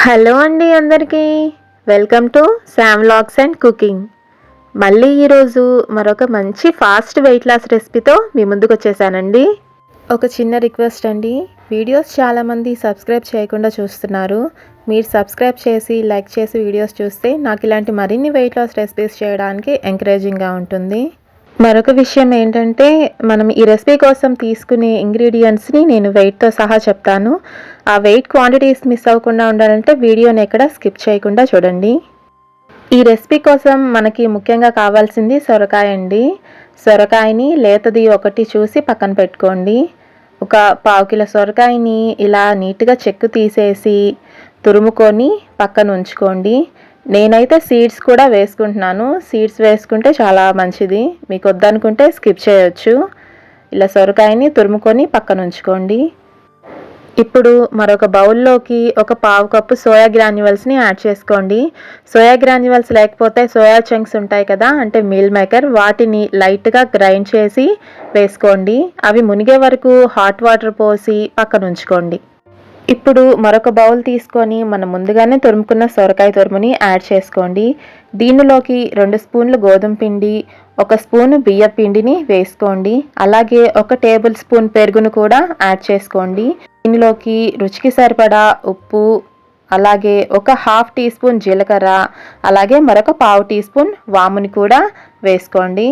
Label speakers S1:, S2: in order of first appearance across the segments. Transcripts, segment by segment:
S1: Hello అండి అందరికీ welcome to Sam vlogs and cooking. మళ్ళీ ఈరోజు మరొక మంచి ఫాస్ట్ వెయిట్ లాస్ రెసిపీతో మీ ముందుకు వచ్చేసానండి. ఒక చిన్న రిక్వెస్ట్ అండి, వీడియోస్ చాలామంది సబ్స్క్రైబ్ చేయకుండా చూస్తున్నారు. మీరు సబ్స్క్రైబ్ చేసి లైక్ చేసి వీడియోస్ చూస్తే నాకు ఇలాంటి మరిన్ని వెయిట్ లాస్ రెసిపీస్ చేయడానికి ఎంకరేజింగ్గా ఉంటుంది. మరొక విషయం ఏంటంటే, మనం ఈ రెసిపీ కోసం తీసుకునే ఇంగ్రీడియంట్స్ని నేను వెయిట్తో సహా చెప్తాను. ఆ వెయిట్ క్వాంటిటీస్ మిస్ అవ్వకుండా ఉండాలంటే వీడియోని ఎక్కడ స్కిప్ చేయకుండా చూడండి. ఈ రెసిపీ కోసం మనకి ముఖ్యంగా కావాల్సింది సొరకాయ అండి. సొరకాయని లేతది ఒకటి చూసి పక్కన పెట్టుకోండి. ఒక 1/2 కిలో సొరకాయని ఇలా నీట్గా చెక్కు తీసేసి తురుముకొని పక్కన ఉంచుకోండి. నేనైతే సీడ్స్ కూడా వేసుకుంటున్నాను. సీడ్స్ వేసుకుంటే చాలా మంచిది. మీకు వద్దనుకుంటే స్కిప్ చేయొచ్చు. ఇలా సొరకాయని తురుముకొని పక్కన ఉంచుకోండి. ఇప్పుడు మరొక బౌల్లోకి ఒక 1/2 కప్పు సోయా గ్రాన్యువల్స్ని యాడ్ చేసుకోండి. సోయా గ్రాన్యువల్స్ లేకపోతే సోయా చంక్స్ ఉంటాయి కదా, అంటే మీల్ మేకర్, వాటిని లైట్గా గ్రైండ్ చేసి వేసుకోండి. అవి మునిగే వరకు హాట్ వాటర్ పోసి పక్కన ఉంచుకోండి. ఇప్పుడు మరొక బౌల్ తీసుకొని మనం ముందుగానే తురుముకున్న సొరకాయ తురుముని యాడ్ చేసుకోండి. దీనిలోకి 2 స్పూన్లు గోధుమ పిండి, 1 స్పూను బియ్యం పిండిని వేసుకోండి. అలాగే 1 టేబుల్ స్పూన్ పెరుగును కూడా యాడ్ చేసుకోండి. దీనిలోకి రుచికి సరిపడా ఉప్పు, అలాగే 1/2 టీ స్పూన్ జీలకర్ర, అలాగే మరొక 1/2 టీ స్పూన్ వాముని కూడా వేసుకోండి.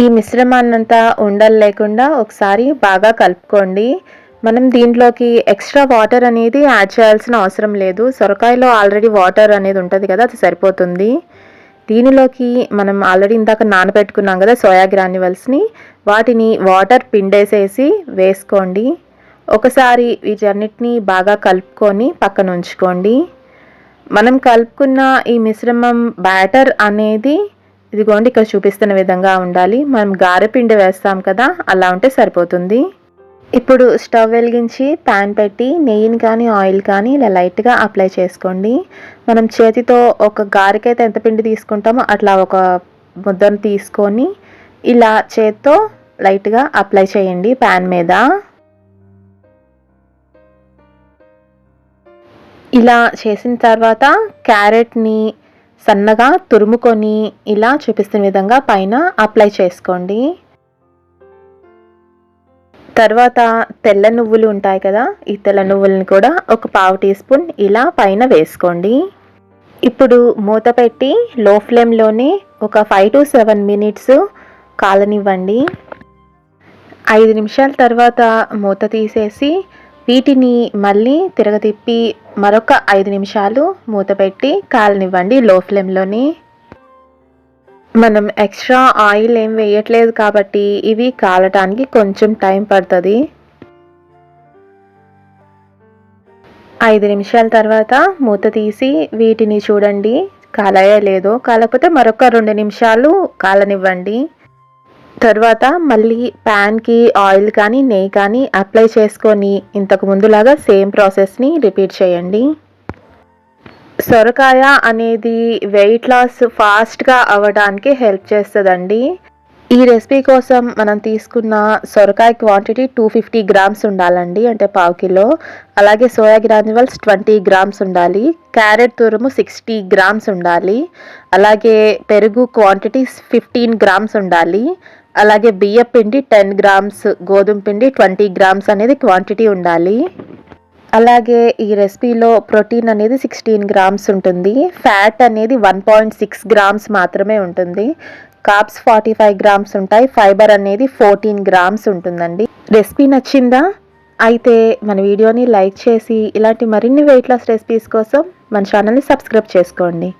S1: ఈ మిశ్రమాన్నంతా ఉండలు లేకుండా ఒకసారి బాగా కలుపుకోండి. మనం దీంట్లోకి ఎక్స్ట్రా వాటర్ అనేది యాడ్ చేయాల్సిన అవసరం లేదు. సొరకాయలో ఆల్రెడీ వాటర్ అనేది ఉంటుంది కదా, అది సరిపోతుంది. దీనిలోకి మనం ఆల్రెడీ ఇందాక నానబెట్టుకున్నాం కదా సోయా గ్రాన్యువల్స్ని, వాటిని వాటర్ పిండేసేసి వేసుకోండి. ఒకసారి వీటన్నిటిని బాగా కలుపుకొని పక్కన ఉంచుకోండి. మనం కలుపుకున్న ఈ మిశ్రమం బ్యాటర్ అనేది ఇదిగోండి ఇక్కడ చూపిస్తున్న విధంగా ఉండాలి. మనం గారెపిండి వేస్తాం కదా, అలా ఉంటే సరిపోతుంది. ఇప్పుడు స్టవ్ వెలిగించి ప్యాన్ పెట్టి నెయ్యిని కానీ ఆయిల్ కానీ ఇలా లైట్గా అప్లై చేసుకోండి. మనం చేతితో ఒక గారెకైతే ఎంత పిండి తీసుకుంటామో అట్లా ఒక ముద్దను తీసుకొని ఇలా చేత్తో లైట్గా అప్లై చేయండి ప్యాన్ మీద. ఇలా చేసిన తర్వాత క్యారెట్ని సన్నగా తురుముకొని ఇలా చూపిస్తున్న విధంగా పైన అప్లై చేసుకోండి. తర్వాత తెల్ల నువ్వులు ఉంటాయి కదా, ఈ తెల్ల నువ్వులని కూడా ఒక 1/2 టీ స్పూన్ ఇలా పైన వేసుకోండి. ఇప్పుడు మూత పెట్టి లో ఫ్లేమ్లోనే ఒక 5 to 7 మినిట్స్ కాలనివ్వండి. 5 నిమిషాల తర్వాత మూత తీసేసి వీటిని మళ్ళీ తిరగతిప్పి మరొక 5 నిమిషాలు మూత పెట్టి కాలనివ్వండి లో ఫ్లేమ్లోనే. మనం ఎక్స్ట్రా ఆయిల్ ఏం వేయట్లేదు కాబట్టి ఇవి కాలటానికి కొంచెం టైం పడుతుంది. 5 నిమిషాల తర్వాత మూత తీసి వీటిని చూడండి కాలాయో లేదో. కాకపోతే మరొక 2 నిమిషాలు కాలనివ్వండి. తర్వాత మళ్ళీ ప్యాన్కి ఆయిల్ కానీ నెయ్యి కానీ అప్లై చేసుకొని ఇంతకు ముందులాగా సేమ్ ప్రాసెస్ని రిపీట్ చేయండి. సొరకాయ అనేది వెయిట్ లాస్ ఫాస్ట్గా అవ్వడానికి హెల్ప్ చేస్తుందండి. ఈ రెసిపీ కోసం మనం తీసుకున్న సొరకాయ క్వాంటిటీ 250 గ్రామ్స్ ఉండాలండి, అంటే 1/2 కిలో. అలాగే సోయా గ్రాన్యువల్స్ 20 గ్రామ్స్ ఉండాలి. క్యారెట్ తురుము 60 గ్రామ్స్ ఉండాలి. అలాగే పెరుగు క్వాంటిటీ 15 గ్రామ్స్ ఉండాలి. అలాగే బియ్యం పిండి 10 గ్రామ్స్, గోధుమ పిండి 20 గ్రామ్స్ అనేది క్వాంటిటీ ఉండాలి. అలాగే ఈ రెసిపీలో ప్రోటీన్ అనేది 16 గ్రామ్స్ ఉంటుంది. ఫ్యాట్ అనేది 1.6 గ్రామ్స్ మాత్రమే ఉంటుంది. కార్బ్స్ 45 గ్రామ్స్ ఉంటాయి. ఫైబర్ అనేది 14 గ్రామ్స్ ఉంటుందండి. రెసిపీ నచ్చిందా? అయితే మన వీడియోని లైక్ చేసి ఇలాంటి మరిన్ని వెయిట్ లాస్ రెసిపీస్ కోసం మన ఛానల్ని సబ్స్క్రైబ్ చేసుకోండి.